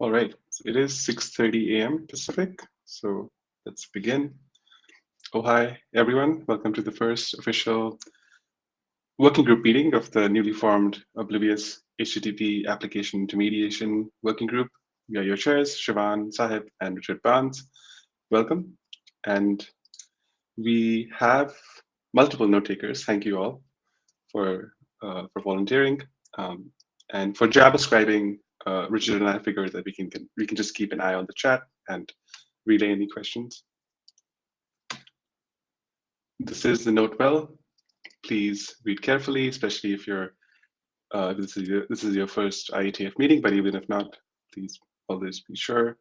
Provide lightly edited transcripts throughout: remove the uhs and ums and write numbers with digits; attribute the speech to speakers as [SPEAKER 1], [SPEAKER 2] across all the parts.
[SPEAKER 1] All right, it is 6:30 a.m. Pacific, so let's begin. Oh, hi, everyone. Welcome to the first official working group meeting of the newly formed Oblivious HTTP Application Intermediation Working Group. We are your chairs, Siobhan Sahib and Richard Barnes. Welcome. And we have multiple note takers. Thank you all for volunteering. And for JavaScribing, Richard and I figured that we can just keep an eye on the chat and relay any questions. This is the note well. Please read carefully, especially if you're this is your first IETF meeting. But even if not, please always be sure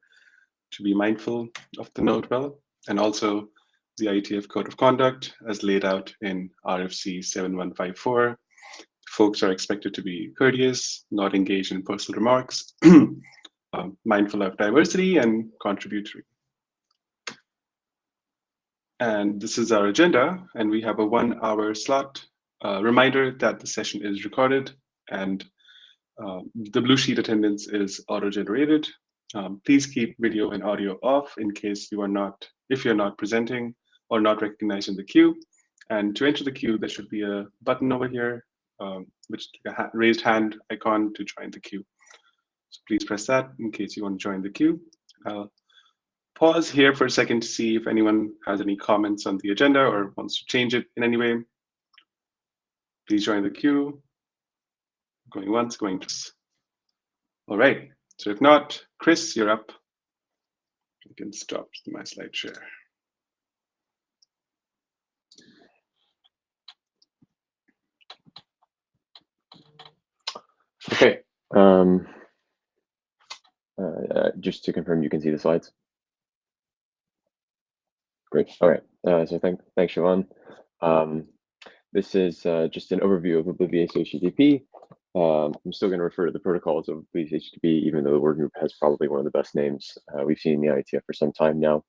[SPEAKER 1] to be mindful of the note well, and also the IETF Code of Conduct as laid out in RFC 7154. Folks are expected to be courteous, not engage in personal remarks, mindful of diversity, and contributory. And this is our agenda, and we have a 1 hour slot. Reminder that the session is recorded, and the blue sheet attendance is auto-generated. Please keep video and audio off in case if you're not presenting or not recognized in the queue. And to enter the queue, there should be a button over here, which is a raised hand icon to join the queue. So please press that in case you want to join the queue. I'll pause here for a second to see if anyone has any comments on the agenda or wants to change it in any way. Please join the queue. Going once, going twice. All right, so if not, Chris, you're up. You can stop my slide share.
[SPEAKER 2] Okay. Just to confirm, you can see the slides. Great. All right. So thanks, Siobhan. This is just an overview of Oblivious HTTP. I'm still going to refer to the protocols of Oblivious HTTP, even though the working group has probably one of the best names we've seen in the IETF for some time now.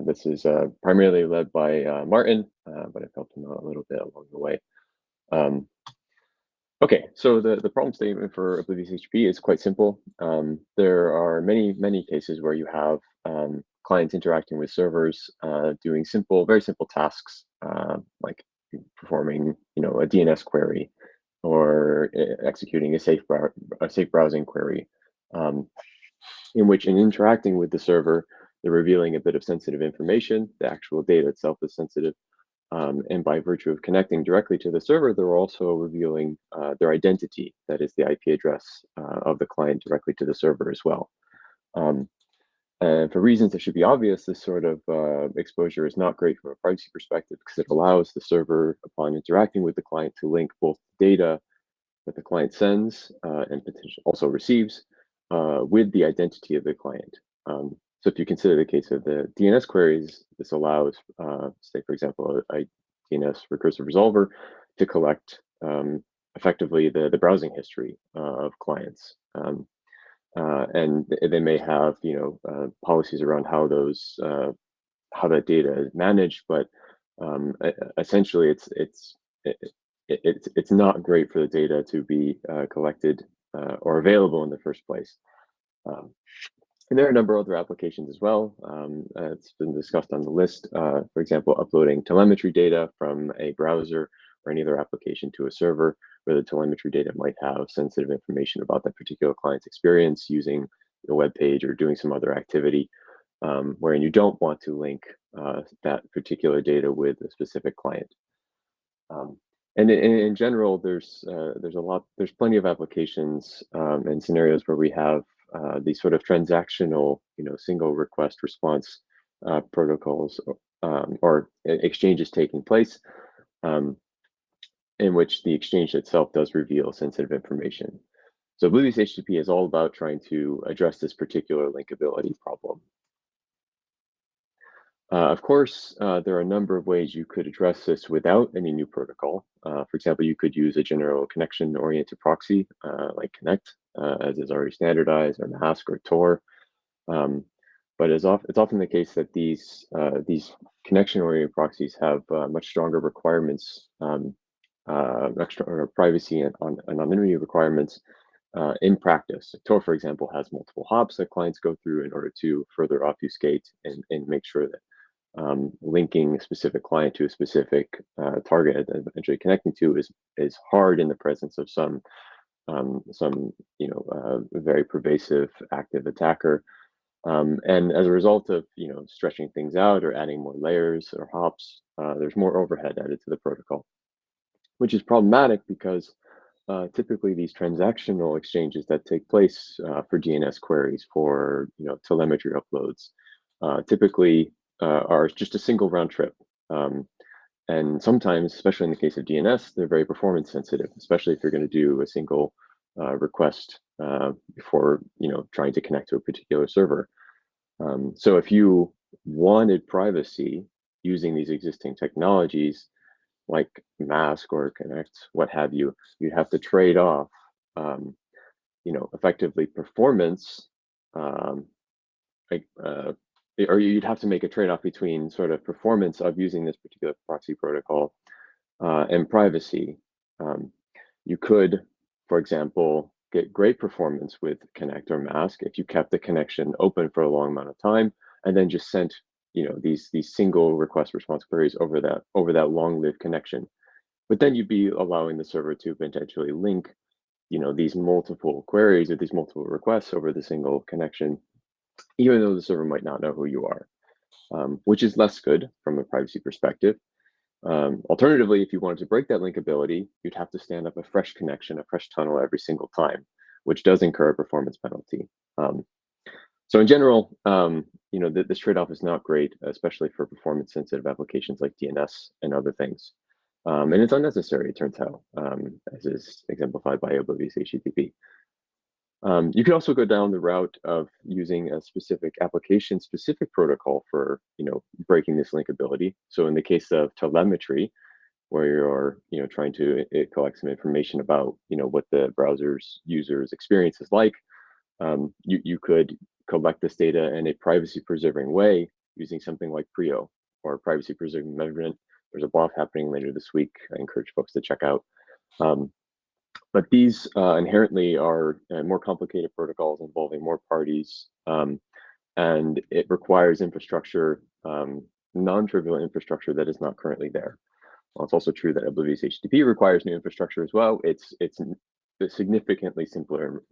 [SPEAKER 2] This is primarily led by Martin, but I've helped him out a little bit along the way. Okay, so the problem statement for Oblivious HTTP is quite simple. There are many cases where you have clients interacting with servers, doing very simple tasks like performing, a DNS query or executing a safe browsing query, in which in interacting with the server, they're revealing a bit of sensitive information. The actual data itself is sensitive. And by virtue of connecting directly to the server, they're also revealing their identity, that is the IP address of the client directly to the server as well. And for reasons that should be obvious, this sort of exposure is not great from a privacy perspective because it allows the server, upon interacting with the client, to link both data that the client sends and potentially also receives with the identity of the client. So if you consider the case of the DNS queries, this allows, say, for example, a DNS recursive resolver to collect effectively the browsing history of clients. And they may have, policies around how how that data is managed, but essentially it's not great for the data to be collected or available in the first place. And there are a number of other applications as well. It's been discussed on the list. For example, uploading telemetry data from a browser or any other application to a server, where the telemetry data might have sensitive information about that particular client's experience using a web page or doing some other activity, wherein you don't want to link that particular data with a specific client. And in general, there's plenty of applications and scenarios where we have these sort of transactional, single request response protocols or exchanges taking place, in which the exchange itself does reveal sensitive information. So Oblivious HTTP is all about trying to address this particular linkability problem. Of course, there are a number of ways you could address this without any new protocol. For example, you could use a general connection-oriented proxy like Connect, as is already standardized, or Mask, or Tor. But it's often the case that these connection-oriented proxies have much stronger requirements, extra privacy and anonymity requirements in practice. Tor, for example, has multiple hops that clients go through in order to further obfuscate and make sure that linking a specific client to a specific target and eventually connecting to is hard in the presence of some very pervasive active attacker. And as a result of stretching things out or adding more layers or hops, there's more overhead added to the protocol, which is problematic because typically these transactional exchanges that take place for DNS queries, for telemetry uploads, typically are just a single round trip. And sometimes, especially in the case of DNS, they're very performance sensitive, especially if you're going to do a single request before trying to connect to a particular server. So if you wanted privacy using these existing technologies like Mask or Connect, what have you, you'd have to trade off, effectively performance, or you'd have to make a trade-off between sort of performance of using this particular proxy protocol and privacy. You could, for example, get great performance with Connect or Mask if you kept the connection open for a long amount of time and then just sent these single request response queries over that long-lived connection. But then you'd be allowing the server to potentially link these multiple queries or these multiple requests over the single connection, even though the server might not know who you are, which is less good from a privacy perspective. Alternatively, if you wanted to break that linkability, you'd have to stand up a fresh connection, a fresh tunnel every single time, which does incur a performance penalty. So in general, this trade-off is not great, especially for performance-sensitive applications like DNS and other things. And it's unnecessary, it turns out, as is exemplified by Oblivious HTTP. You could also go down the route of using a specific application-specific protocol for, breaking this linkability. So in the case of telemetry, where you're, trying to collect some information about, what the browser's user's experience is like, you could collect this data in a privacy-preserving way using something like PRIO or privacy-preserving measurement. There's a blog happening later this week. I encourage folks to check out. But these inherently are more complicated protocols involving more parties, and it requires infrastructure, non-trivial infrastructure that is not currently there. Well, it's also true that Oblivious HTTP requires new infrastructure as well. It's significantly simpler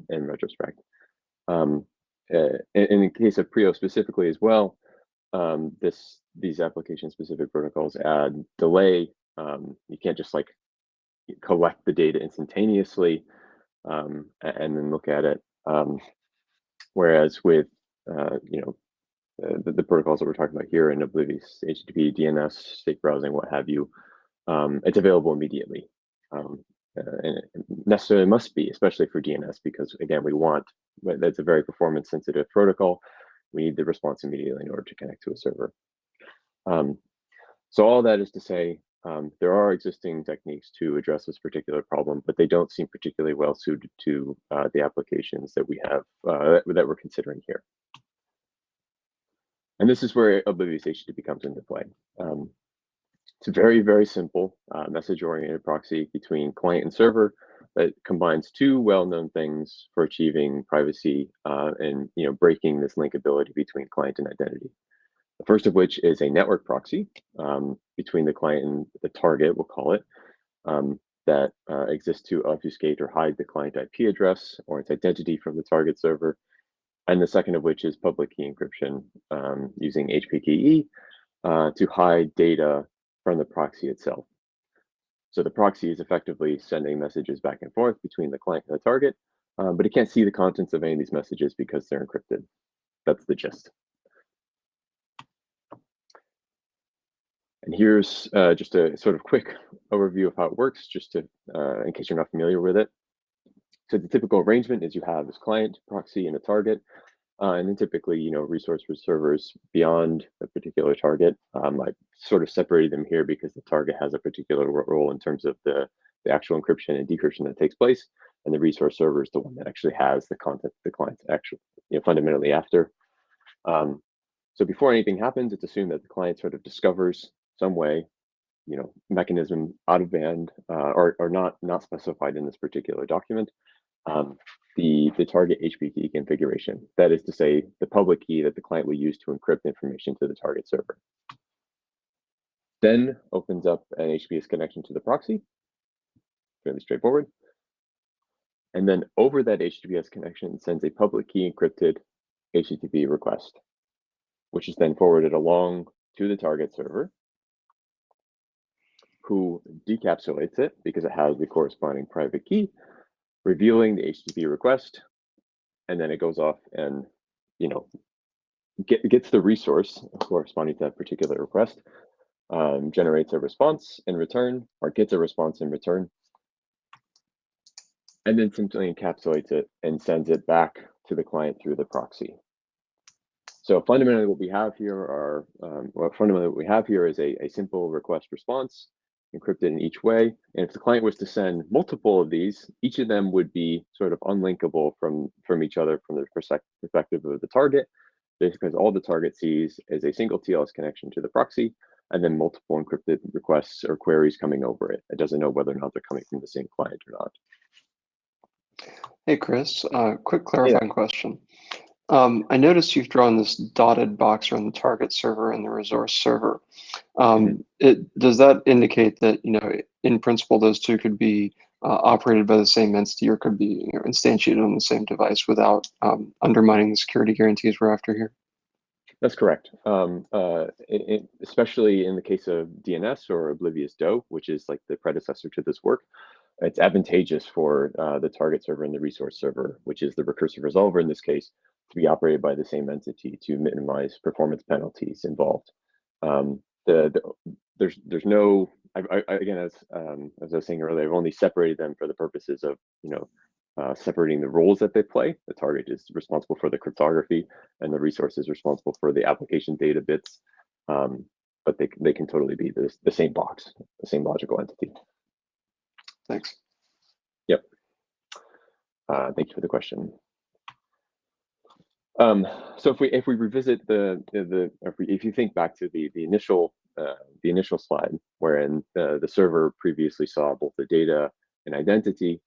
[SPEAKER 2] in retrospect. In the case of PRIO specifically as well, these application-specific protocols add delay. You can't just collect the data instantaneously and then look at it. Whereas with the protocols that we're talking about here in Oblivious HTTP, DNS, state browsing, what have you, it's available immediately. And it necessarily must be, especially for DNS, because again, that's a very performance sensitive protocol. We need the response immediately in order to connect to a server. So all that is to say, there are existing techniques to address this particular problem, but they don't seem particularly well suited to the applications that we have that we're considering here. And this is where Oblivious HTTP comes into play. It's a very, very simple message-oriented proxy between client and server that combines two well-known things for achieving privacy and breaking this linkability between client and identity. The first of which is a network proxy between the client and the target, we'll call it, that exists to obfuscate or hide the client IP address or its identity from the target server. And the second of which is public key encryption using HPKE to hide data from the proxy itself. So the proxy is effectively sending messages back and forth between the client and the target, but it can't see the contents of any of these messages because they're encrypted. That's the gist. And here's just a sort of quick overview of how it works, just to, in case you're not familiar with it. So the typical arrangement is you have this client, proxy, and a target. And then typically, resource servers beyond a particular target. I sort of separated them here because the target has a particular role in terms of the actual encryption and decryption that takes place, and the resource server is the one that actually has the content the client's actually fundamentally after. So before anything happens, it's assumed that the client sort of discovers some way, mechanism out of band or not specified in this particular document, the target HB key configuration. That is to say, the public key that the client will use to encrypt information to the target server. Then opens up an HTTPS connection to the proxy, fairly straightforward. And then over that HTTPS connection sends a public key encrypted HTTP request, which is then forwarded along to the target server, who decapsulates it because it has the corresponding private key, revealing the HTTP request, and then it goes off and gets the resource corresponding to that particular request, generates a response in return, or gets a response in return, and then simply encapsulates it and sends it back to the client through the proxy. So fundamentally, what we have here is a simple request response encrypted in each way. And if the client was to send multiple of these, each of them would be sort of unlinkable from each other from the perspective of the target, because all the target sees is a single TLS connection to the proxy, and then multiple encrypted requests or queries coming over it. It doesn't know whether or not they're coming from the same client or not.
[SPEAKER 3] Hey, Chris, quick clarifying question. I noticed you've drawn this dotted box around the target server and the resource server. Does that indicate that, in principle, those two could be operated by the same entity or could be instantiated on the same device without undermining the security guarantees we're after here?
[SPEAKER 2] That's correct. Especially in the case of DNS or Oblivious DOE, which is like the predecessor to this work, it's advantageous for the target server and the resource server, which is the recursive resolver in this case, to be operated by the same entity to minimize performance penalties involved. There's no, again, as I was saying earlier, I've only separated them for the purposes of, separating the roles that they play. The target is responsible for the cryptography and the resource is responsible for the application data bits. But they can totally be the same box, the same logical entity.
[SPEAKER 3] Thanks.
[SPEAKER 2] Yep. Thank you for the question. So if we revisit if you think back to the initial slide, wherein the server previously saw both the data and identity,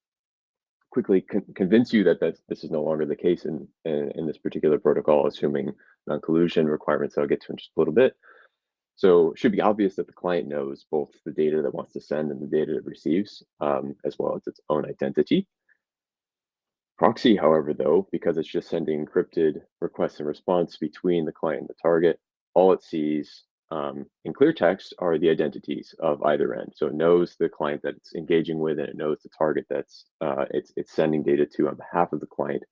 [SPEAKER 2] quickly convince you that this is no longer the case in this particular protocol, assuming non-collusion requirements I'll get to in just a little bit. So it should be obvious that the client knows both the data that wants to send and the data it receives, as well as its own identity. Proxy, however, though, because it's just sending encrypted request and response between the client and the target, all it sees in clear text are the identities of either end. So it knows the client that it's engaging with, and it knows the target that's it's sending data to on behalf of the client,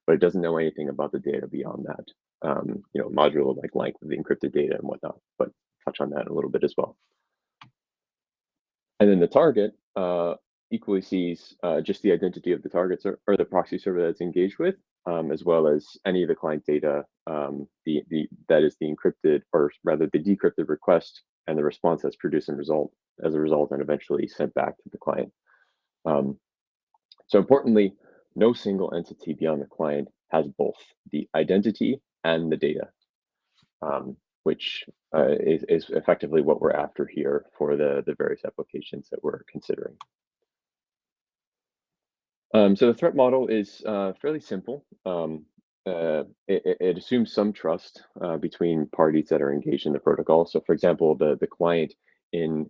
[SPEAKER 2] but it doesn't know anything about the data beyond that. Modular like length of the encrypted data and whatnot, but touch on that in a little bit as well. And then the target equally sees just the identity of the target or the proxy server that's engaged with, as well as any of the client data that is the encrypted, or rather the decrypted request and the response that's produced as a result and eventually sent back to the client. So importantly, no single entity beyond the client has both the identity and the data, which is effectively what we're after here for the various applications that we're considering. So the threat model is fairly simple. It assumes some trust between parties that are engaged in the protocol. So for example, the client in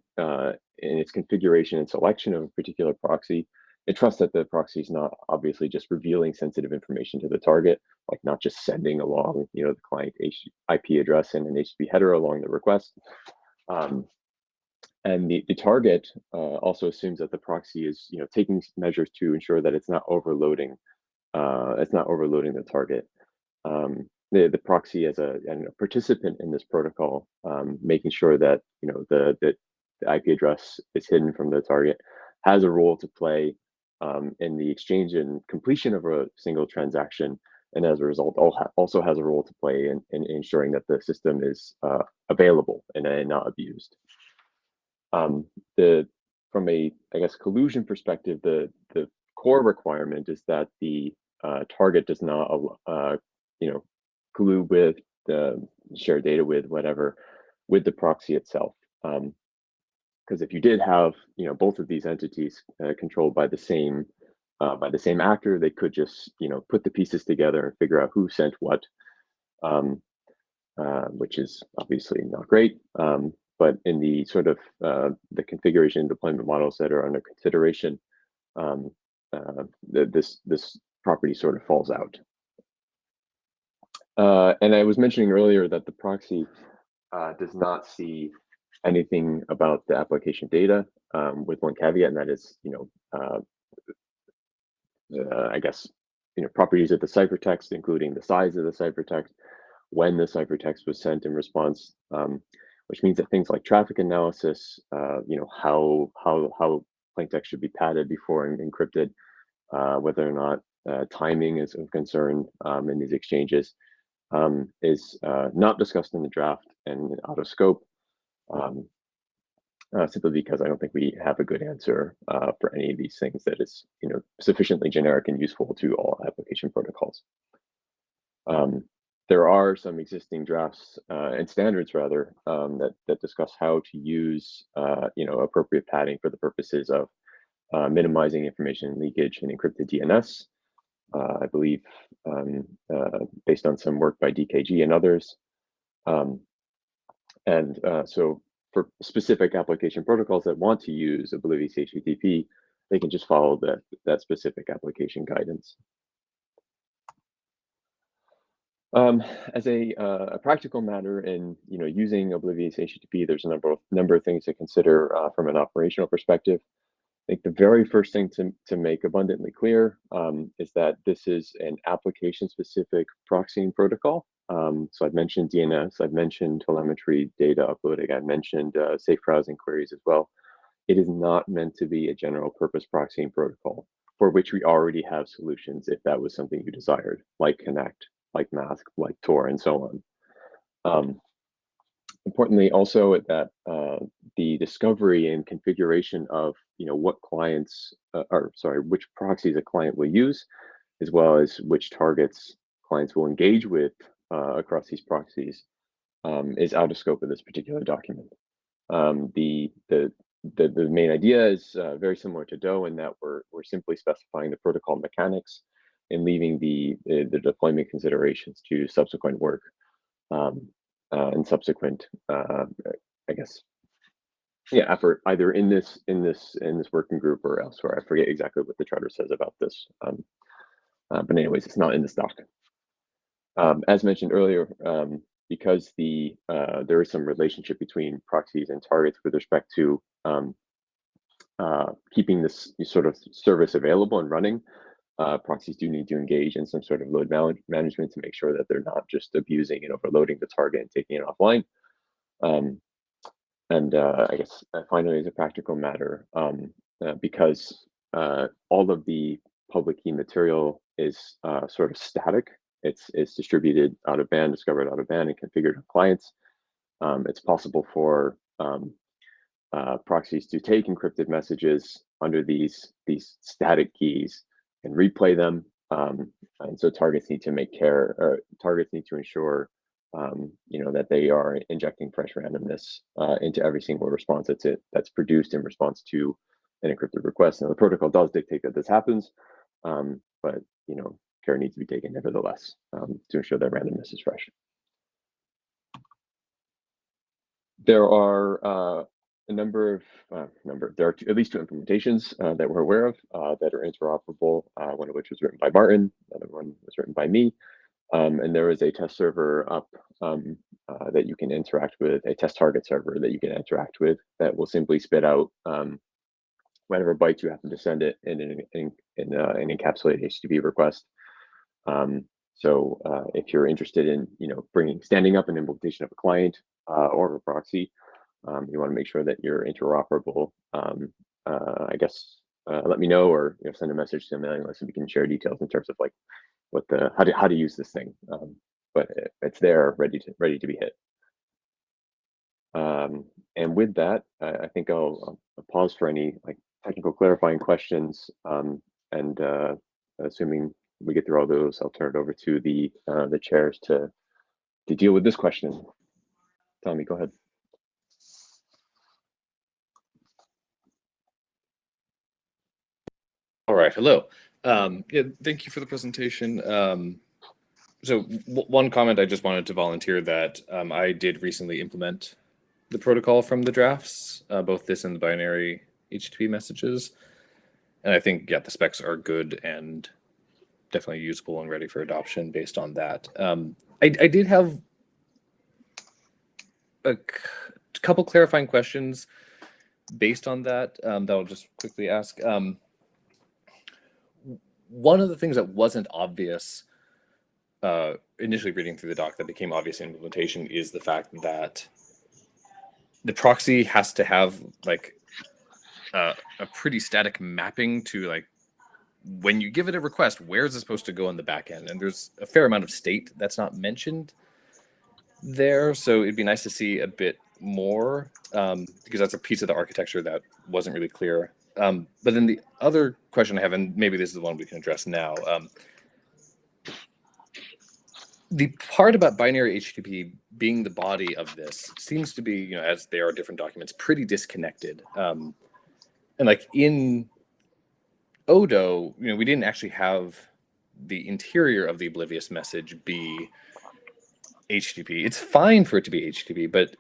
[SPEAKER 2] its configuration and selection of a particular proxy, it trusts that the proxy is not obviously just revealing sensitive information to the target, like not just sending along, the client IP address and an HTTP header along the request. And the target also assumes that the proxy is, taking measures to ensure that it's not overloading. The target. The proxy as a participant in this protocol, making sure that the IP address is hidden from the target, has a role to play in the exchange and completion of a single transaction, and as a result, also has a role to play in ensuring that the system is available and not abused. From a, collusion perspective, the core requirement is that the target does not, collude with, share data with, whatever, with the proxy itself. Because if you did have, both of these entities controlled by the same by the same actor. They could just, put the pieces together and figure out who sent what, which is obviously not great. But in the sort of the configuration and deployment models that are under consideration, this property sort of falls out. And I was mentioning earlier that the proxy does not see anything about the application data, with one caveat, and that is, I guess, properties of the ciphertext, including the size of the ciphertext, when the ciphertext was sent in response, which means that things like traffic analysis, how plaintext should be padded before encrypted, whether or not timing is of concern in these exchanges, is not discussed in the draft and out of scope, simply because I don't think we have a good answer for any of these things that is sufficiently generic and useful to all application protocols. There are some existing drafts and standards, rather, that discuss how to use appropriate padding for the purposes of minimizing information leakage in encrypted DNS. I believe based on some work by DKG and others. So for specific application protocols that want to use oblivious HTTP, they can just follow that specific application guidance. As a practical matter in using oblivious HTTP, there's a number of things to consider from an operational perspective. I think the very first thing to make abundantly clear is that this is an application-specific proxying protocol. So I've mentioned DNS, I've mentioned telemetry data uploading, I mentioned safe browsing queries as well. It is not meant to be a general purpose proxying protocol for which we already have solutions if that was something you desired, like Connect, like Mask, like Tor, and so on. Importantly, also that the discovery and configuration of what clients, which proxies a client will use, as well as which targets clients will engage with across these proxies, is out of scope of this particular document. The main idea is very similar to DOE in that we're simply specifying the protocol mechanics and leaving the deployment considerations to subsequent work and subsequent, effort either in this working group or elsewhere. I forget exactly what the charter says about this, but anyways, it's not in this doc. As mentioned earlier, because there is some relationship between proxies and targets with respect to keeping this sort of service available and running. Proxies do need to engage in some sort of load management to make sure that they're not just abusing and overloading the target and taking it offline. I guess finally, as a practical matter, because all of the public key material is sort of static, it's distributed out of band, discovered out of band, and configured on clients. It's possible for proxies to take encrypted messages under these static keys and replay them. And so targets need to targets need to ensure that they are injecting fresh randomness into every single response that's produced in response to an encrypted request. Now the protocol does dictate that this happens, but care needs to be taken nevertheless to ensure that randomness is fresh. There are there are at least two implementations that we're aware of that are interoperable, one of which was written by Martin, another one was written by me. And there is a test server up that you can interact with, a test target server that you can interact with that will simply spit out whatever bytes you happen to send it in an encapsulated HTTP request. So if you're interested in standing up an implementation of a client or a proxy, you want to make sure that you're interoperable. Let me know, or send a message to the mailing list and we can share details in terms of like how to use this thing. But it's there, ready to be hit. And with that, I think I'll pause for any technical clarifying questions. And assuming we get through all those, I'll turn it over to the chairs to deal with this question. Tommy, go ahead.
[SPEAKER 4] All right, hello. Yeah, thank you for the presentation. So one comment I just wanted to volunteer that I did recently implement the protocol from the drafts, both this and the binary HTTP messages. And I think, yeah, the specs are good and definitely usable and ready for adoption based on that. I did have a couple clarifying questions based on that that I'll just quickly ask. One of the things that wasn't obvious initially reading through the doc that became obvious in implementation is the fact that the proxy has to have like a pretty static mapping to like when you give it a request, where is it supposed to go in the back end? And there's a fair amount of state that's not mentioned there. So it'd be nice to see a bit more because that's a piece of the architecture that wasn't really clear. But then the other question I have, and maybe this is the one we can address now, the part about binary HTTP being the body of this seems to be, you know, as they are different documents, pretty disconnected. And like in Odo, you know, we didn't actually have the interior of the oblivious message be HTTP. It's fine for it to be HTTP, but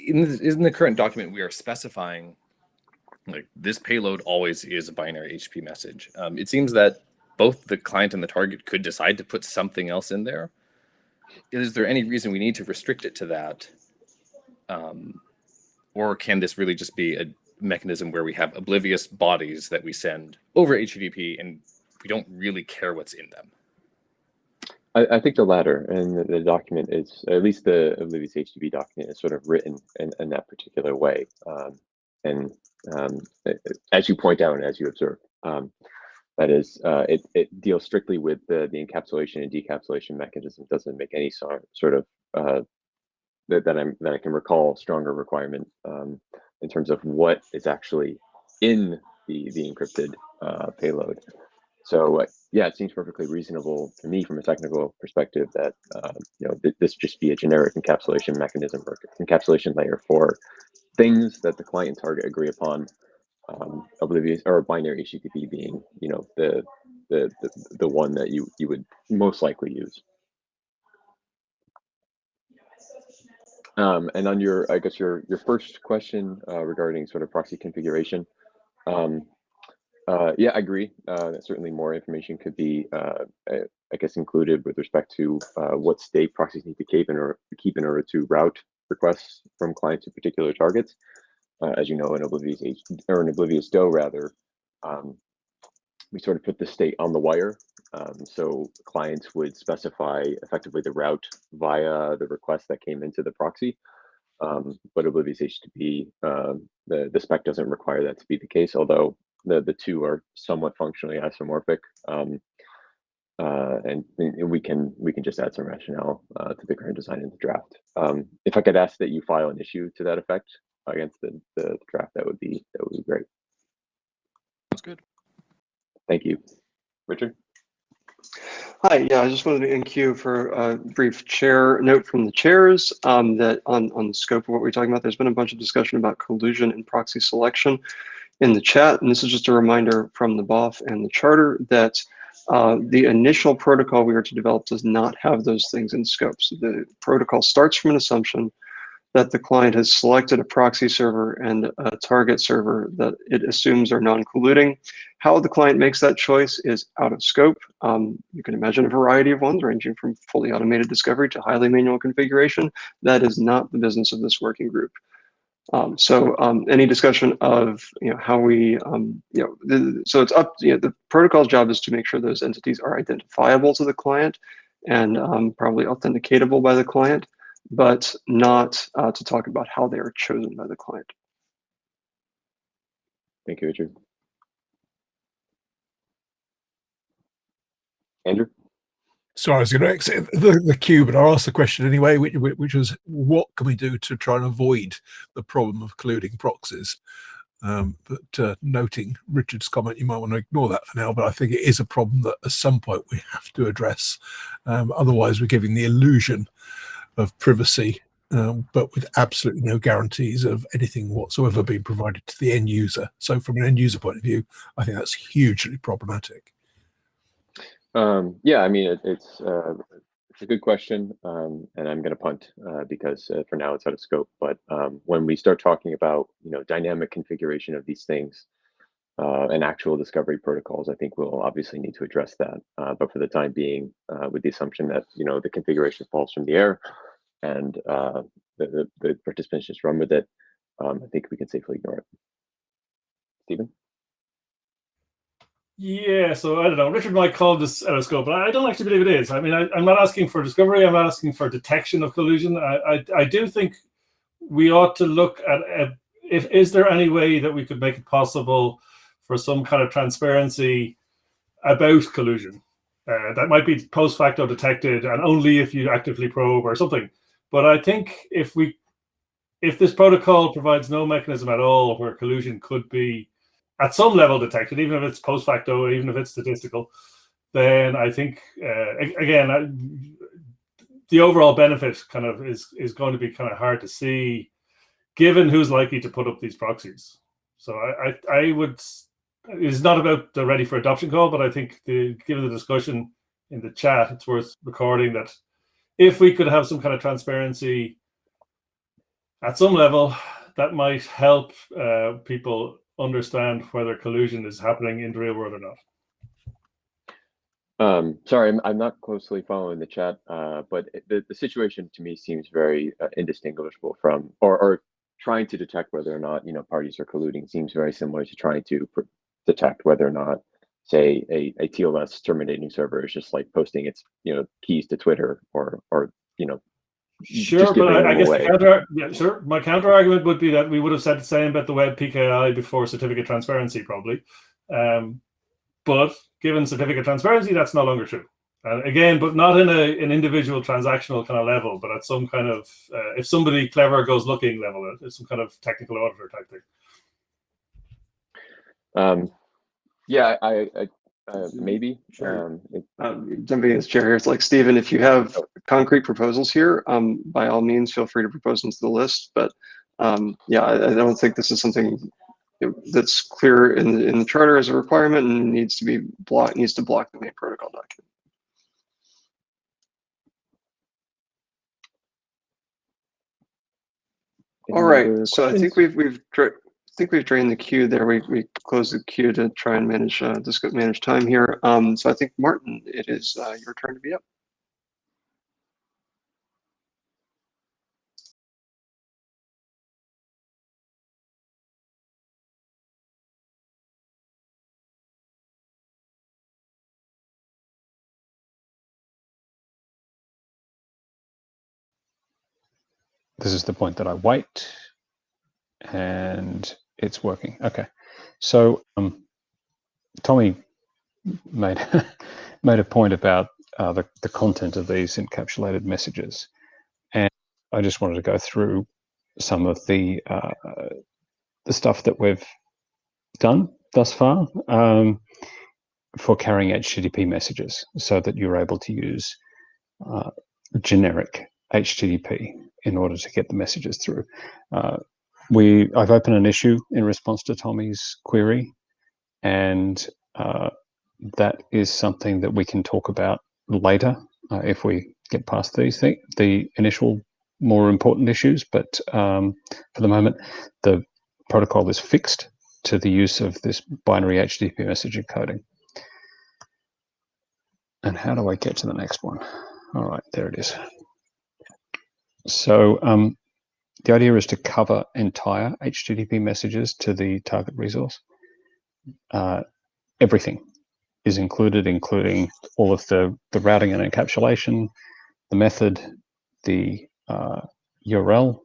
[SPEAKER 4] in the current document, we are specifying like this payload always is a binary HTTP message. It seems that both the client and the target could decide to put something else in there. Is there any reason we need to restrict it to that? Or can this really just be a mechanism where we have oblivious bodies that we send over HTTP and we don't really care what's in them?
[SPEAKER 2] I think the latter, and the document is, at least the oblivious HTTP document is sort of written in that particular way. As you point out and as you observe, that is, it deals strictly with the encapsulation and decapsulation mechanism. Doesn't make any sort of that I can recall stronger requirement in terms of what is actually in the encrypted payload. So yeah, it seems perfectly reasonable to me from a technical perspective that you know, this just be a generic encapsulation mechanism or encapsulation layer for things that the client and target agree upon. Oblivious or binary HTTP being, you know, the one that you would most likely use. And on your, I guess your first question regarding sort of proxy configuration, yeah, I agree. That certainly more information could be, I guess, included with respect to what state proxies need to keep in order to route requests from clients to particular targets. As you know, in oblivious DO rather, we sort of put the state on the wire. So clients would specify effectively the route via the request that came into the proxy. But oblivious HTTP, the spec doesn't require that to be the case, although the two are somewhat functionally isomorphic. And we can just add some rationale to the current design in the draft. If I could ask that you file an issue to that effect against the draft, that would be great.
[SPEAKER 4] That's good.
[SPEAKER 2] Thank you. Richard?
[SPEAKER 3] Hi, yeah, I just wanted to in-queue for a brief chair note from the chairs that on the scope of what we're talking about, there's been a bunch of discussion about collusion and proxy selection in the chat, and this is just a reminder from the BOF and the charter that the initial protocol we are to develop does not have those things in scope. So the protocol starts from an assumption that the client has selected a proxy server and a target server that it assumes are non-colluding. How the client makes that choice is out of scope. You can imagine a variety of ones ranging from fully automated discovery to highly manual configuration. That is not the business of this working group. So any discussion of, you know, how we, you know, so it's up, you know, the protocol's job is to make sure those entities are identifiable to the client and probably authenticatable by the client, but not to talk about how they are chosen by the client.
[SPEAKER 2] Thank you, Richard. Andrew?
[SPEAKER 5] Sorry, I was going to exit the queue, but I'll ask the question anyway, which was, what can we do to try and avoid the problem of colluding proxies? But noting Richard's comment, you might want to ignore that for now, but I think it is a problem that at some point we have to address. Otherwise, we're giving the illusion of privacy but with absolutely no guarantees of anything whatsoever being provided to the end user. So from an end user point of view, I think that's hugely problematic.
[SPEAKER 2] Yeah, I mean, it's a good question, and I'm going to punt because for now it's out of scope. But when we start talking about dynamic configuration of these things and actual discovery protocols, I think we'll obviously need to address that. But for the time being, with the assumption that the configuration falls from the air and the participants just run with it, I think we can safely ignore it. Stephen?
[SPEAKER 6] Yeah, so I don't know. Richard might call this out of scope, but I don't actually believe it is. I mean, I'm not asking for discovery. I'm not asking for detection of collusion. I do think we ought to look at is there any way that we could make it possible for some kind of transparency about collusion that might be post facto detected and only if you actively probe or something. But I think if this protocol provides no mechanism at all where collusion could be at some level detected, even if it's post facto, even if it's statistical, then I think again the overall benefit kind of is going to be kind of hard to see, given who's likely to put up these proxies. So I would. It's not about the ready for adoption call, but I think given the discussion in the chat, it's worth recording that if we could have some kind of transparency at some level, that might help people understand whether collusion is happening in the real world or not.
[SPEAKER 2] Sorry, I'm not closely following the chat, but the situation to me seems very indistinguishable from, or trying to detect whether or not parties are colluding seems very similar to trying to detect whether or not, say, a TLS terminating server is just like posting its keys to Twitter or
[SPEAKER 6] Sure, but I guess my counter argument would be that we would have said the same about the web PKI before certificate transparency, probably. But given certificate transparency, that's no longer true. Again, but not in an individual transactional kind of level, but at some kind of if somebody clever goes looking level, it's some kind of technical auditor type thing.
[SPEAKER 2] Yeah, I maybe.
[SPEAKER 3] Sure. Jumping in as chair here, it's like, Stephen, if you have concrete proposals here, by all means, feel free to propose them to the list. But yeah, I don't think this is something that's clear in the charter as a requirement and needs to block the main protocol document. All right, so I think we've drained the queue there. We closed the queue to try and manage time here. So I think, Martin, it is your turn to be up.
[SPEAKER 7] This is the point that I wait, and it's working. Okay, so Tommy made a point about the content of these encapsulated messages, and I just wanted to go through some of the stuff that we've done thus far for carrying HTTP messages, so that you're able to use generic HTTP in order to get the messages through. I've opened an issue in response to Tommy's query, and that is something that we can talk about later if we get past the initial more important issues. But for the moment, the protocol is fixed to the use of this binary HTTP message encoding. And how do I get to the next one? All right, there it is. So the idea is to cover entire HTTP messages to the target resource. Everything is included, including all of the routing and encapsulation, the method, the URL,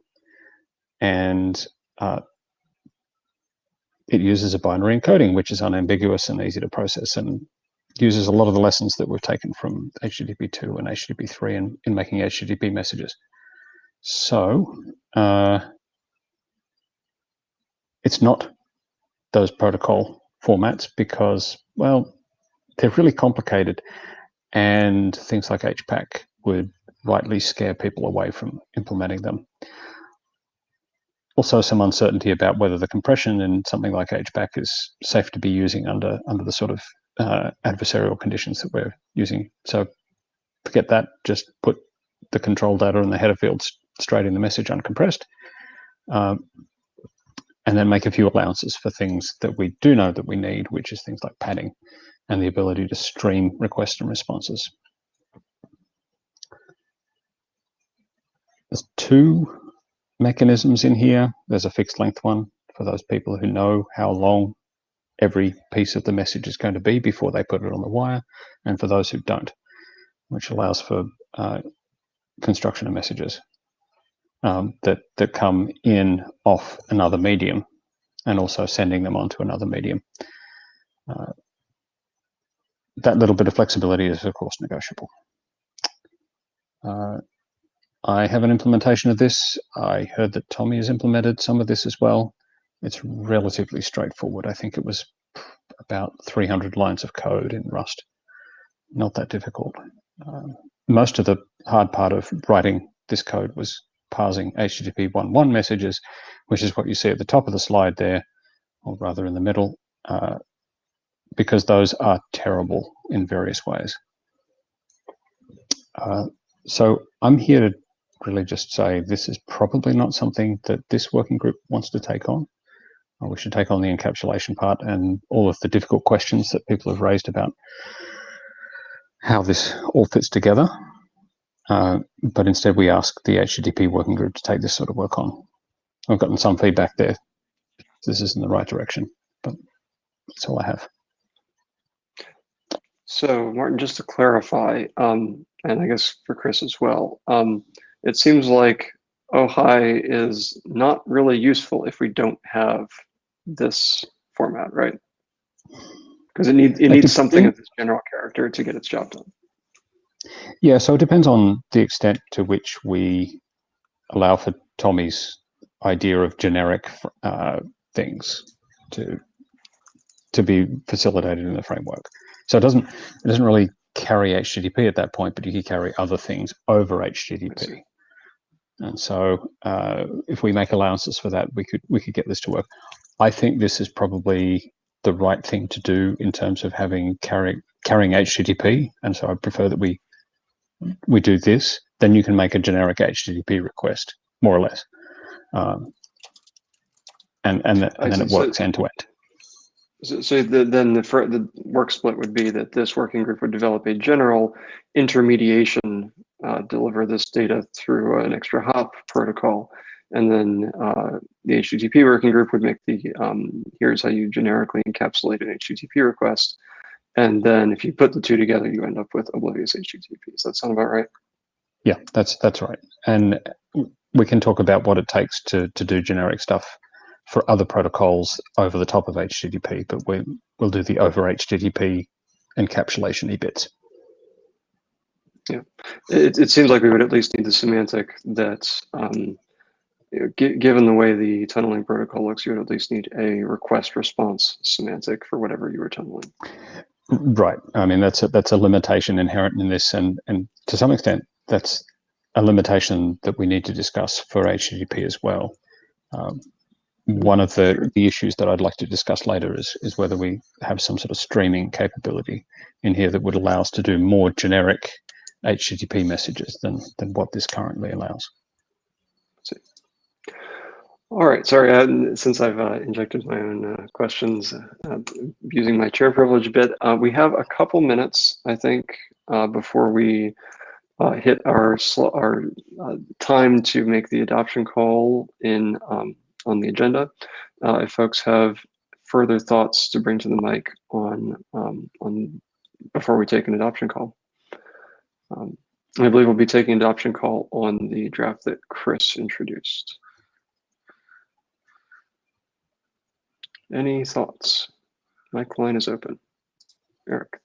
[SPEAKER 7] and it uses a binary encoding, which is unambiguous and easy to process, and uses a lot of the lessons that we've taken from HTTP2 and HTTP3 in making HTTP messages. So it's not those protocol formats because, well, they're really complicated, and things like HPAC would rightly scare people away from implementing them. Also, some uncertainty about whether the compression in something like HBAC is safe to be using under the sort of adversarial conditions that we're using. So forget that. Just put the control data in the header fields straight in the message uncompressed, and then make a few allowances for things that we do know that we need, which is things like padding and the ability to stream requests and responses. There's two mechanisms in here. There's a fixed length one for those people who know how long every piece of the message is going to be before they put it on the wire, and for those who don't, which allows for construction of messages that come in off another medium and also sending them onto another medium. That little bit of flexibility is, of course, negotiable. I have an implementation of this. I heard that Tommy has implemented some of this as well. It's relatively straightforward. I think it was about 300 lines of code in Rust. Not that difficult. Most of the hard part of writing this code was parsing HTTP 1.1 messages, which is what you see at the top of the slide there, or rather in the middle, because those are terrible in various ways. So I'm here to really just say this is probably not something that this working group wants to take on. We should take on the encapsulation part and all of the difficult questions that people have raised about how this all fits together. But instead we ask the HTTP working group to take this sort of work on. I've gotten some feedback there. This is in the right direction, but that's all I have.
[SPEAKER 3] So Martin, just to clarify, and I guess for Chris as well, it seems like OHAI is not really useful if we don't have this format, right? Because it needs something of this general character to get its job done.
[SPEAKER 7] Yeah, so it depends on the extent to which we allow for Tommy's idea of generic things to be facilitated in the framework. So it doesn't really carry HTTP at that point, but you can carry other things over HTTP. And so if we make allowances for that, we could get this to work. I think this is probably the right thing to do in terms of carrying HTTP, and so I prefer that we do this. Then you can make a generic HTTP request, more or less, and then it works end to end.
[SPEAKER 3] So then the work split would be that this working group would develop a general intermediation, deliver this data through an extra hop protocol, and then the HTTP working group would make the here's how you generically encapsulate an HTTP request, and then if you put the two together, you end up with oblivious HTTP. Does that sound about right?
[SPEAKER 7] Yeah, that's right. And we can talk about what it takes to do generic stuff for other protocols over the top of HTTP, but we'll do the over HTTP encapsulation-y bits.
[SPEAKER 3] Yeah, it seems like we would at least need the semantic that, given the way the tunneling protocol looks, you would at least need a request response semantic for whatever you were tunneling.
[SPEAKER 7] Right. I mean, that's a limitation inherent in this, and to some extent, that's a limitation that we need to discuss for HTTP as well. One of the issues that I'd like to discuss later is whether we have some sort of streaming capability in here that would allow us to do more generic HTTP messages than what this currently allows.
[SPEAKER 3] All right, sorry, since I've injected my own questions using my chair privilege a bit, we have a couple minutes, I think, before we hit our time to make the adoption call on the agenda. If folks have further thoughts to bring to the mic on before we take an adoption call. I believe we'll be taking an adoption call on the draft that Chris introduced. Any thoughts? Mic line is open. Eric.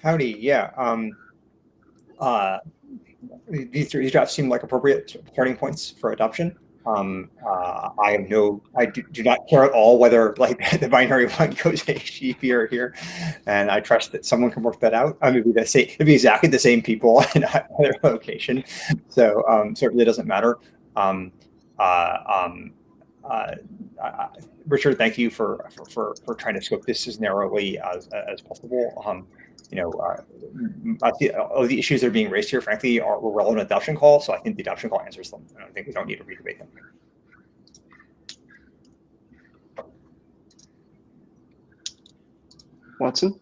[SPEAKER 8] Howdy, yeah. These drafts seem like appropriate starting points for adoption. I do not care at all whether like the binary one goes to HTTP or here. and I trust that someone can work that out. I mean, it'd be exactly the same people in either location, so so it really doesn't matter. Richard, thank you for trying to scope this as narrowly as possible. All the issues that are being raised here, frankly, were relevant adoption call, so I think the adoption call answers them. I think we don't need to redebate them.
[SPEAKER 3] Watson?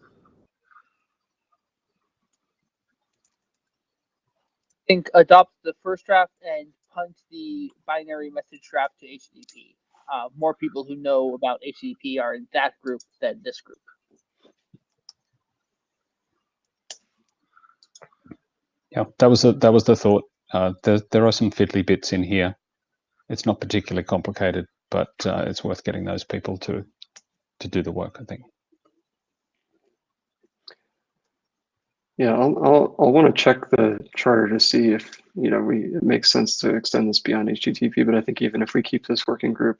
[SPEAKER 9] I think adopt the first draft and punt the binary message draft to HTTP. More people who know about HTTP are in that group than this group.
[SPEAKER 7] Yeah, that was the thought. There are some fiddly bits in here. It's not particularly complicated, but it's worth getting those people to do the work, I think.
[SPEAKER 3] Yeah, I'll want to check the charter to see if it makes sense to extend this beyond HTTP. But I think even if we keep this working group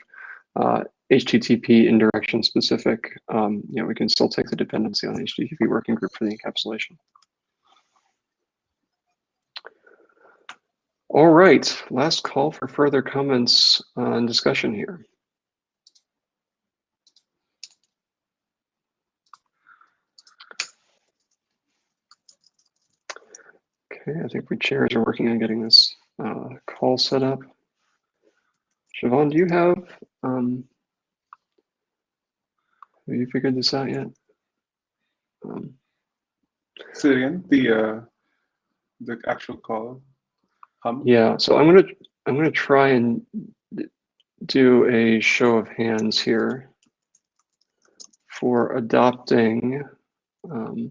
[SPEAKER 3] HTTP indirection specific, we can still take the dependency on HTTP working group for the encapsulation. All right, last call for further comments and discussion here. Okay, I think we chairs are working on getting this call set up. Siobhan, do you have you figured this out yet?
[SPEAKER 1] Say it again, the actual call.
[SPEAKER 3] Yeah, so I'm gonna try and do a show of hands here for adopting get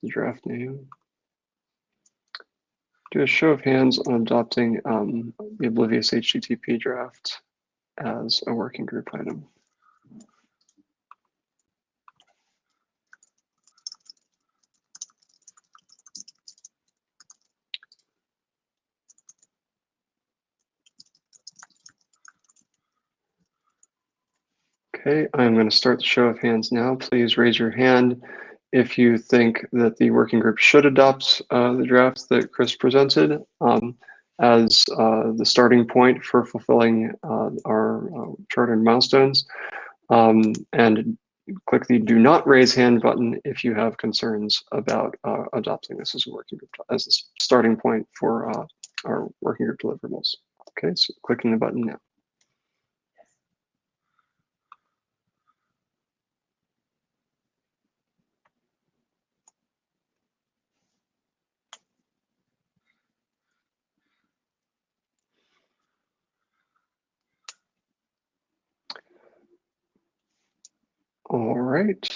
[SPEAKER 3] the draft name. Do a show of hands on adopting the Oblivious HTTP draft as a working group item. Okay, I'm going to start the show of hands now. Please raise your hand if you think that the working group should adopt the draft that Chris presented as the starting point for fulfilling our charter and milestones. And click the do not raise hand button if you have concerns about adopting this as a working group, as a starting point for our working group deliverables. Okay, so clicking the button now. All right,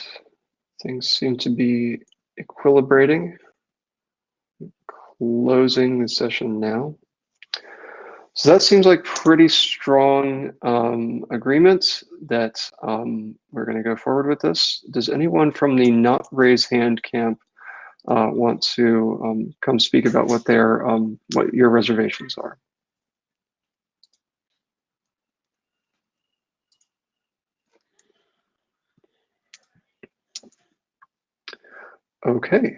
[SPEAKER 3] things seem to be equilibrating. Closing the session now. So that seems like pretty strong agreement that we're going to go forward with this. Does anyone from the not raise hand camp want to come speak about what what your reservations are? Okay,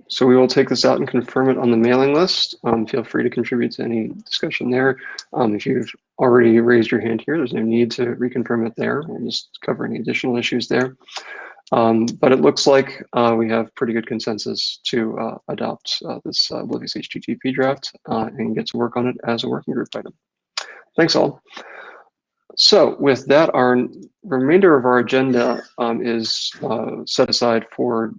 [SPEAKER 3] so we will take this out and confirm it on the mailing list. Feel free to contribute to any discussion there. If you've already raised your hand here, there's no need to reconfirm it there. We'll just cover any additional issues there. But it looks like we have pretty good consensus to adopt this Oblivious HTTP draft and get to work on it as a working group item. Thanks all. So with that, our remainder of our agenda is set aside for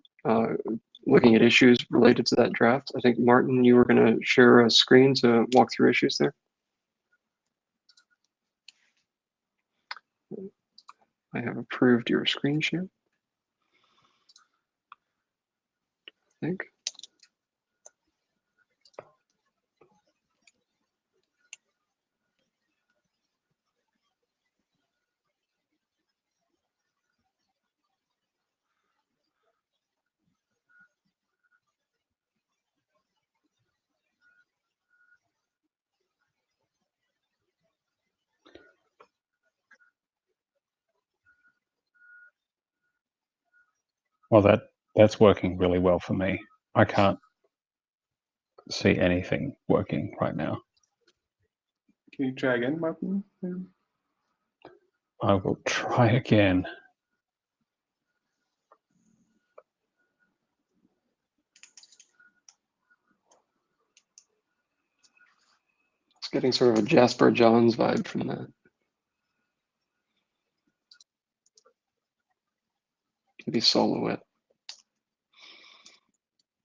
[SPEAKER 3] looking at issues related to that draft. I think, Martin, you were going to share a screen to walk through issues there. I have approved your screen share, I think.
[SPEAKER 7] Well, that's working really well for me. I can't see anything working right now.
[SPEAKER 1] Can you try again, Martin?
[SPEAKER 7] I will try again.
[SPEAKER 3] It's getting sort of a Jasper Johns vibe from that. Maybe Silhouette.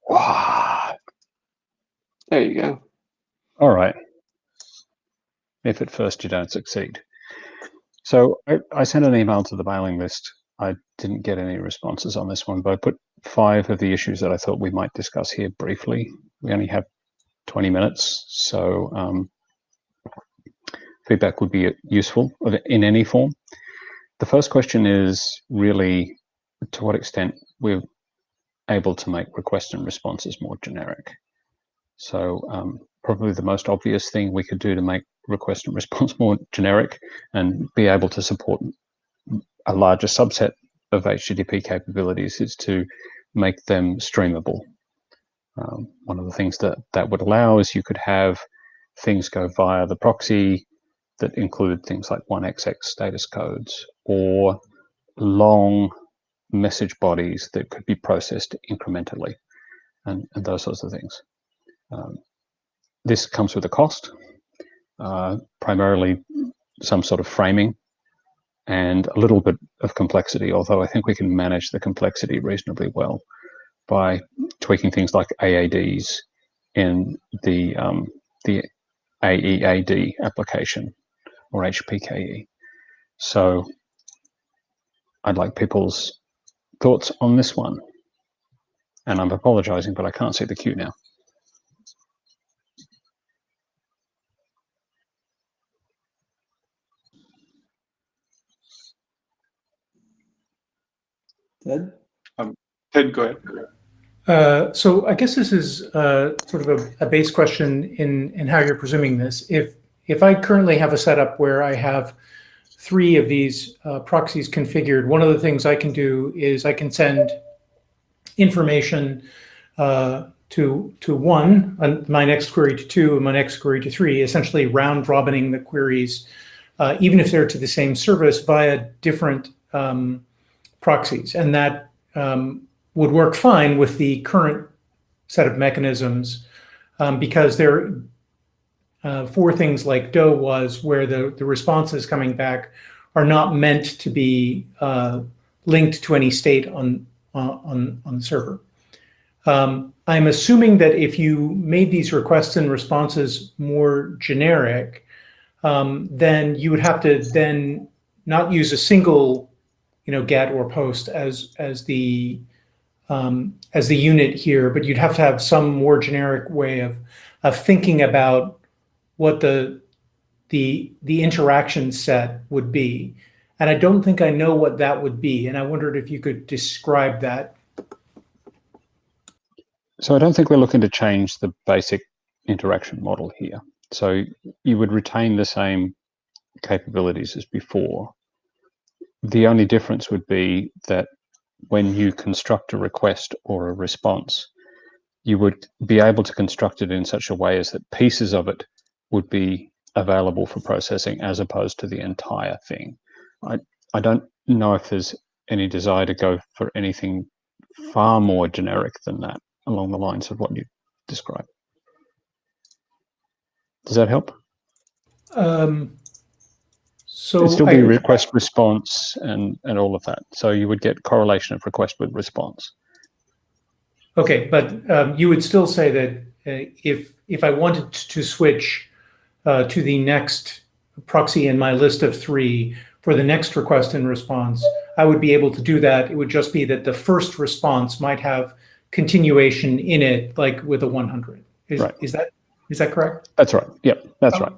[SPEAKER 7] Wow.
[SPEAKER 3] There you go.
[SPEAKER 7] All right. If at first you don't succeed. So I sent an email to the mailing list. I didn't get any responses on this one, but I put 5 of the issues that I thought we might discuss here briefly. We only have 20 minutes, so feedback would be useful in any form. The first question is really to what extent we're able to make request and responses more generic. So probably the most obvious thing we could do to make request and response more generic and be able to support a larger subset of HTTP capabilities is to make them streamable. One of the things that would allow is you could have things go via the proxy that include things like 1xx status codes or long message bodies that could be processed incrementally and those sorts of things. This comes with a cost, primarily some sort of framing and a little bit of complexity, although I think we can manage the complexity reasonably well by tweaking things like AADs in the AEAD application or HPKE. So I'd like people's thoughts on this one. And I'm apologizing, but I can't see the queue now.
[SPEAKER 3] Ted?
[SPEAKER 1] Ted, go ahead.
[SPEAKER 10] So I guess this is sort of a base question in how you're presuming this. If I currently have a setup where I have 3 of these proxies configured, one of the things I can do is I can send information to 1, my next query to 2, and my next query to 3, essentially round robining the queries, even if they're to the same service via different proxies. And that would work fine with the current set of mechanisms because they're for things like DOE was where the responses coming back are not meant to be linked to any state on the server. I'm assuming that if you made these requests and responses more generic, then you would have to then not use a single, GET or POST as the unit here, but you'd have to have some more generic way of thinking about what the interaction set would be. And I don't think I know what that would be. And I wondered if you could describe that.
[SPEAKER 7] So I don't think we're looking to change the basic interaction model here. So you would retain the same capabilities as before. The only difference would be that when you construct a request or a response, you would be able to construct it in such a way as that pieces of it would be available for processing as opposed to the entire thing. I don't know if there's any desire to go for anything far more generic than that along the lines of what you described. Does that help?
[SPEAKER 10] So
[SPEAKER 7] it'd still be request response and all of that. So you would get correlation of request with response.
[SPEAKER 10] Okay, but you would still say that if I wanted to switch to the next proxy in my list of 3 for the next request and response, I would be able to do that. It would just be that the first response might have continuation in it, like with a 100.
[SPEAKER 7] Right.
[SPEAKER 10] Is that correct?
[SPEAKER 7] That's right. Yep, that's right.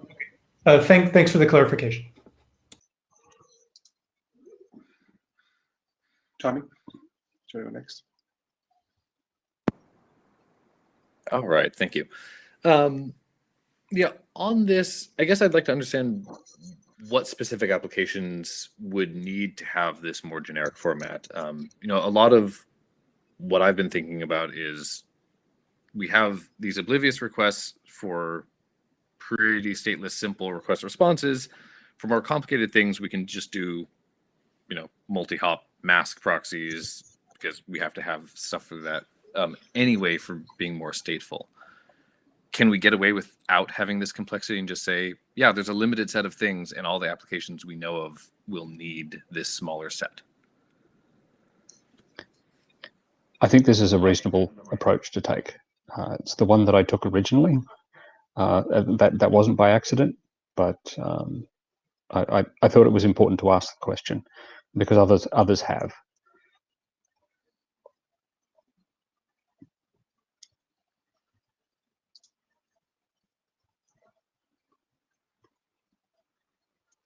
[SPEAKER 10] Okay. Thanks for the clarification.
[SPEAKER 1] Tommy, should I go next?
[SPEAKER 4] All right, thank you. Yeah, on this, I guess I'd like to understand what specific applications would need to have this more generic format. A lot of what I've been thinking about is we have these oblivious requests for pretty stateless, simple request responses. For more complicated things, we can just do, multi-hop mask proxies, because we have to have stuff for that anyway for being more stateful. Can we get away without having this complexity and just say, yeah, there's a limited set of things and all the applications we know of will need this smaller set?
[SPEAKER 7] I think this is a reasonable approach to take. It's the one that I took originally. That wasn't by accident, but I thought it was important to ask the question because others have.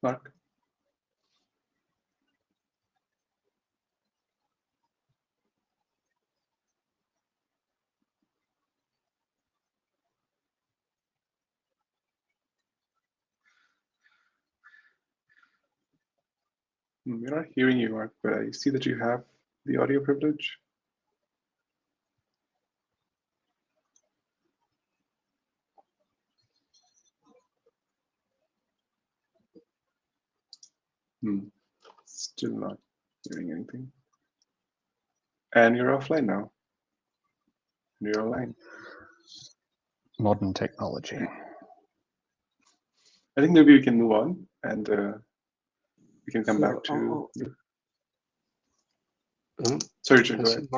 [SPEAKER 1] Mark? We're not hearing you, Mark, but I see that you have the audio privilege. Still not hearing anything. And you're offline now. You're online.
[SPEAKER 7] Modern technology.
[SPEAKER 1] I think maybe we can move on and we can come back to. Sorry, Jim, go ahead.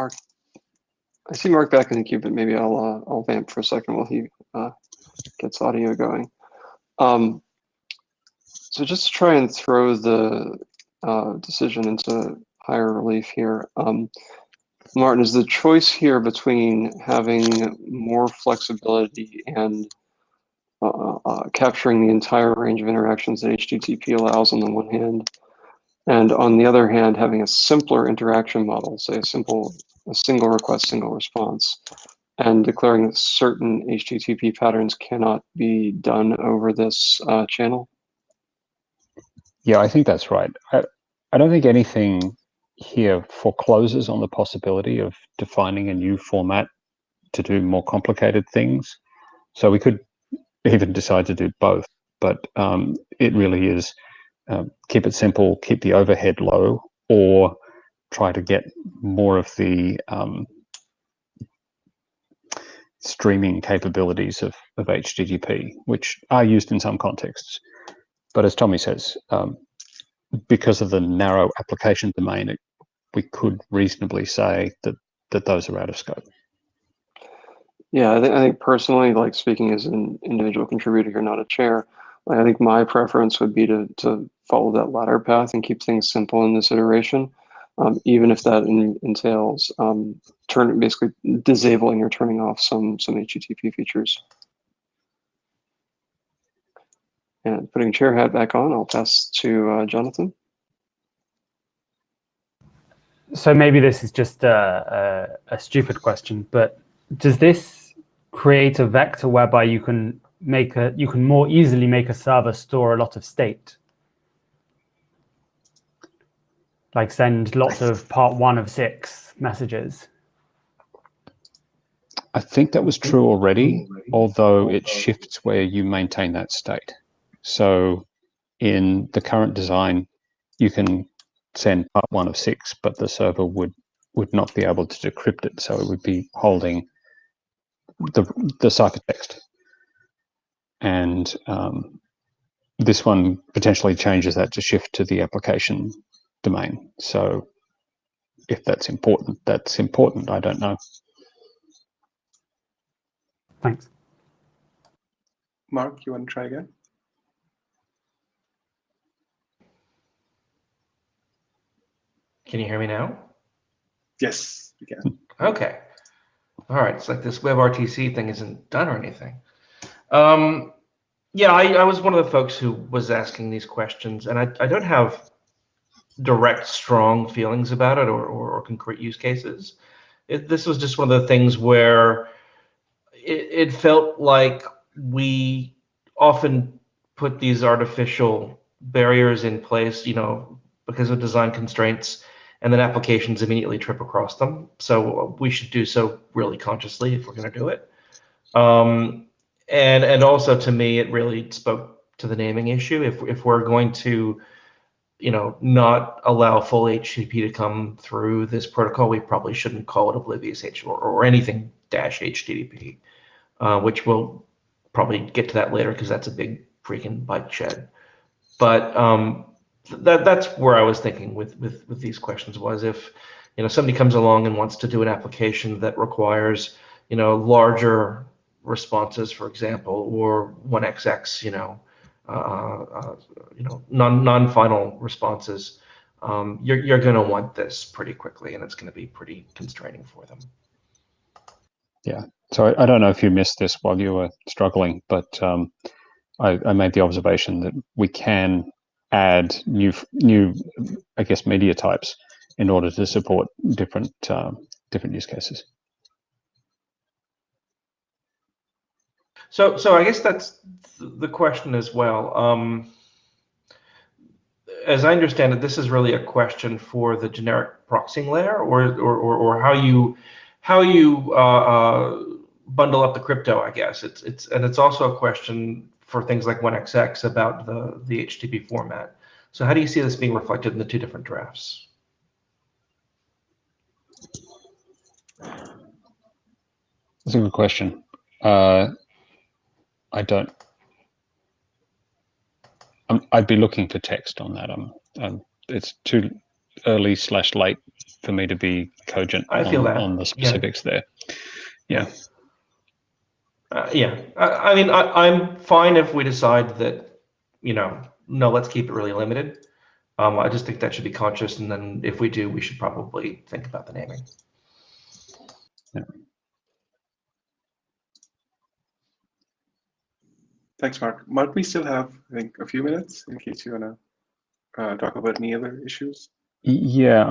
[SPEAKER 3] I see Mark back in the queue, but maybe I'll vamp for a second while he gets audio going. So just to try and throw the decision into higher relief here, Martin, is the choice here between having more flexibility and capturing the entire range of interactions that HTTP allows on the one hand, and on the other hand, having a simpler interaction model, say a single request, single response, and declaring that certain HTTP patterns cannot be done over this channel?
[SPEAKER 7] Yeah, I think that's right. I don't think anything here forecloses on the possibility of defining a new format to do more complicated things. So we could even decide to do both, but it really is keep it simple, keep the overhead low, or try to get more of the streaming capabilities of HTTP, which are used in some contexts. But as Tommy says, because of the narrow application domain, we could reasonably say that those are out of scope.
[SPEAKER 3] Yeah, I think personally, like speaking as an individual contributor here, not a chair, I think my preference would be to follow that latter path and keep things simple in this iteration, even if that entails basically disabling or turning off some HTTP features. And putting chair hat back on, I'll pass to Jonathan.
[SPEAKER 11] So maybe this is just a stupid question, but does this create a vector whereby you can more easily make a server store a lot of state? Like send lots of part 1 of 6 messages?
[SPEAKER 7] I think that was true already, although it shifts where you maintain that state. So in the current design, you can send part 1 of 6, but the server would not be able to decrypt it. So it would be holding the ciphertext. And this one potentially changes that to shift to the application domain. So if that's important, that's important. I don't know.
[SPEAKER 11] Thanks.
[SPEAKER 1] Mark, you want to try again?
[SPEAKER 12] Can you hear me now?
[SPEAKER 1] Yes, we can.
[SPEAKER 12] Okay. All right. It's like this WebRTC thing isn't done or anything. Yeah, I was one of the folks who was asking these questions, and I don't have direct, strong feelings about it or concrete use cases. This was just one of the things where it felt like we often put these artificial barriers in place, because of design constraints, and then applications immediately trip across them. So we should do so really consciously if we're going to do it. And also, to me, it really spoke to the naming issue. If we're going to, not allow full HTTP to come through this protocol, we probably shouldn't call it oblivious or anything -HTTP, which we'll probably get to that later because that's a big freaking bike shed. But that's where I was thinking with these questions was if somebody comes along and wants to do an application that requires larger responses, for example, or 1xx, non-final responses, you're going to want this pretty quickly, and it's going to be pretty constraining for them.
[SPEAKER 7] Yeah. So I don't know if you missed this while you were struggling, but I made the observation that we can add new, I guess, media types in order to support different use cases.
[SPEAKER 12] So I guess that's the question as well. As I understand it, this is really a question for the generic proxying layer, or how you bundle up the crypto. I guess it's also a question for things like 1xx about the HTTP format. So how do you see this being reflected in the two different drafts?
[SPEAKER 7] That's a good question. I'd be looking for text on that. It's too early/late for me to be cogent on the specifics there. Yeah.
[SPEAKER 12] I mean, I'm fine if we decide that, no, let's keep it really limited. I just think that should be conscious, and then if we do, we should probably think about the naming.
[SPEAKER 7] Yeah.
[SPEAKER 1] Thanks, Mark. Mark, we still have, I think, a few minutes in case you want to talk about any other issues.
[SPEAKER 7] Yeah,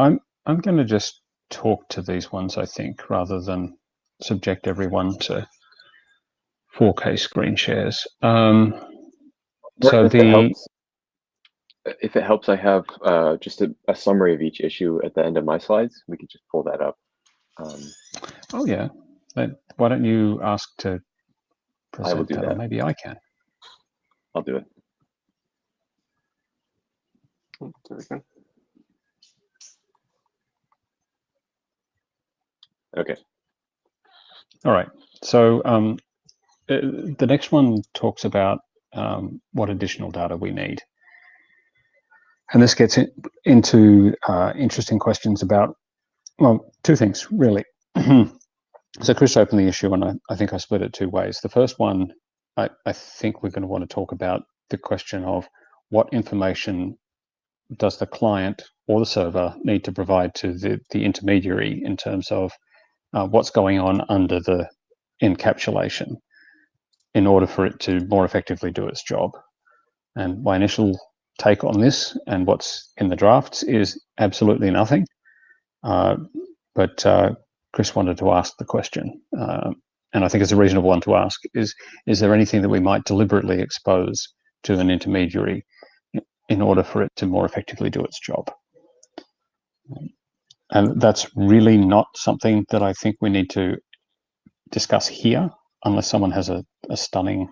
[SPEAKER 7] I'm going to just talk to these ones, I think, rather than subject everyone to 4K screen shares. So
[SPEAKER 2] if it helps, I have just a summary of each issue at the end of my slides. We could just pull that up.
[SPEAKER 7] Oh yeah, why don't you ask to present
[SPEAKER 2] I will do that.
[SPEAKER 7] Or maybe I can.
[SPEAKER 2] I'll do it.
[SPEAKER 3] There we go.
[SPEAKER 2] Okay.
[SPEAKER 7] All right. So the next one talks about what additional data we need. And this gets into interesting questions about, well, two things, really. So Chris opened the issue, and I think I split it two ways. The first one, I think we're going to want to talk about the question of what information does the client or the server need to provide to the intermediary in terms of what's going on under the encapsulation in order for it to more effectively do its job. And my initial take on this and what's in the drafts is absolutely nothing. But Chris wanted to ask the question, and I think it's a reasonable one to ask, is there anything that we might deliberately expose to an intermediary in order for it to more effectively do its job? And that's really not something that I think we need to discuss here, unless someone has a stunning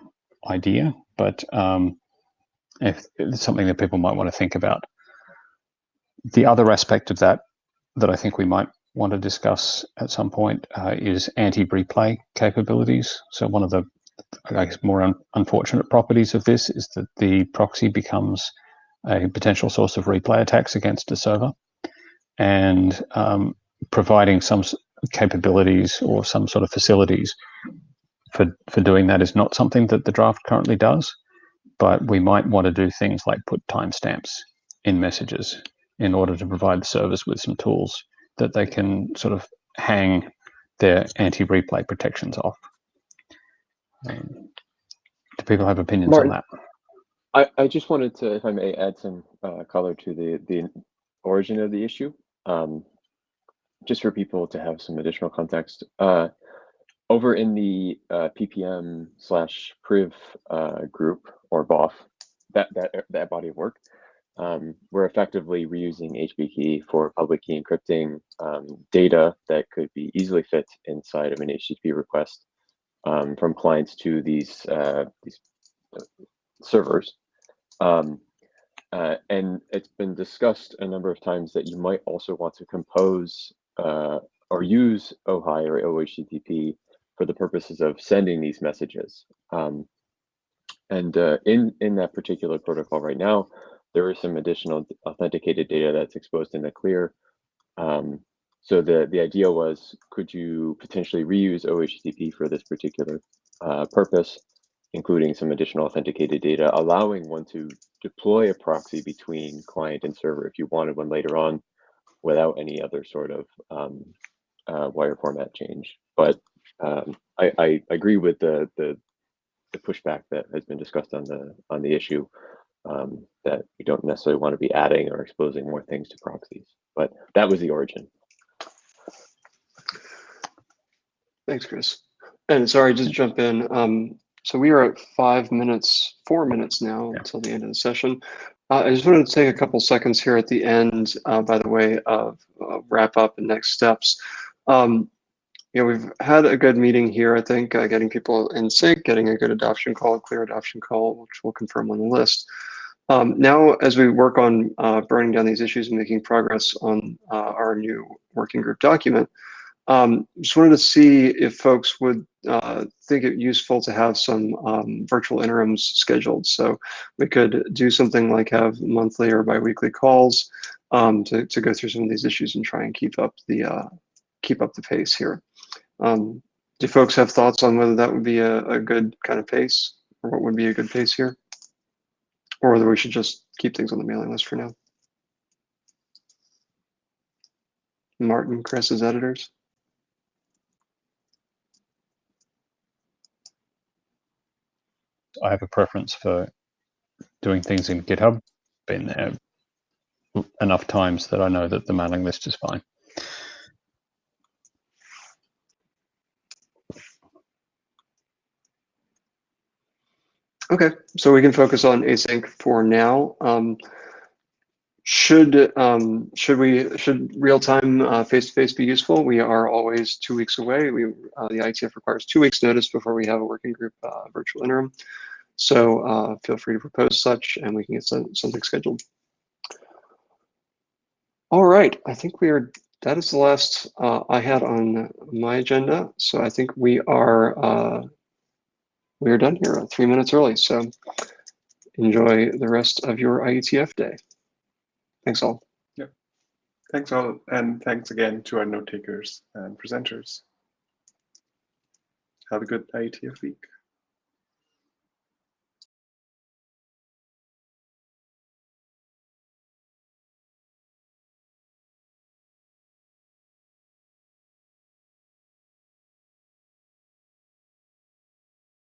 [SPEAKER 7] idea, but if it's something that people might want to think about. The other aspect of that I think we might want to discuss at some point is anti-replay capabilities. So one of the, I guess, more unfortunate properties of this is that the proxy becomes a potential source of replay attacks against a server, and providing some capabilities or some sort of facilities for doing that is not something that the draft currently does, but we might want to do things like put timestamps in messages in order to provide the servers with some tools that they can sort of hang their anti-replay protections off. Do people have opinions
[SPEAKER 2] Martin,
[SPEAKER 7] on that?
[SPEAKER 2] I just wanted to, if I may, add some color to the origin of the issue, just for people to have some additional context. Over in the ppm/priv group, or BOF, that body of work, we're effectively reusing HB for public key encrypting data that could be easily fit inside of an HTTP request from clients to these servers. And it's been discussed a number of times that you might also want to compose or use OHAI or OHTTP for the purposes of sending these messages. And in that particular protocol right now, there is some additional authenticated data that's exposed in the clear. So the idea was, could you potentially reuse OHTTP for this particular purpose, including some additional authenticated data, allowing one to deploy a proxy between client and server if you wanted one later on without any other sort of wire format change. But I agree with the pushback that has been discussed on the issue, that we don't necessarily want to be adding or exposing more things to proxies. But that was the origin.
[SPEAKER 3] Thanks, Chris. And sorry, just to jump in. So we are at 4 minutes now until the end of the session. I just wanted to take a couple seconds here at the end, by the way, of wrap up and next steps. We've had a good meeting here, I think, getting people in sync, getting a good adoption call, a clear adoption call, which we'll confirm on the list. Now, as we work on burning down these issues and making progress on our new working group document, just wanted to see if folks would think it useful to have some virtual interims scheduled. So we could do something like have monthly or biweekly calls to go through some of these issues and try and keep up the pace here. Do folks have thoughts on whether that would be a good kind of pace, or what would be a good pace here, or whether we should just keep things on the mailing list for now? Martin, Chris, as editors.
[SPEAKER 7] I have a preference for doing things in GitHub. Been there enough times that I know that the mailing list is fine.
[SPEAKER 3] Okay, so we can focus on async for now. Should real-time face-to-face be useful? We are always 2 weeks away. The IETF requires 2 weeks notice before we have a working group virtual interim. So feel free to propose such, and we can get something scheduled. All right, I think that is the last I had on my agenda. So I think we are done here 3 minutes early. So enjoy the rest of your IETF day. Thanks all.
[SPEAKER 1] Yep. Thanks all, and thanks again to our note takers and presenters. Have a good IETF week.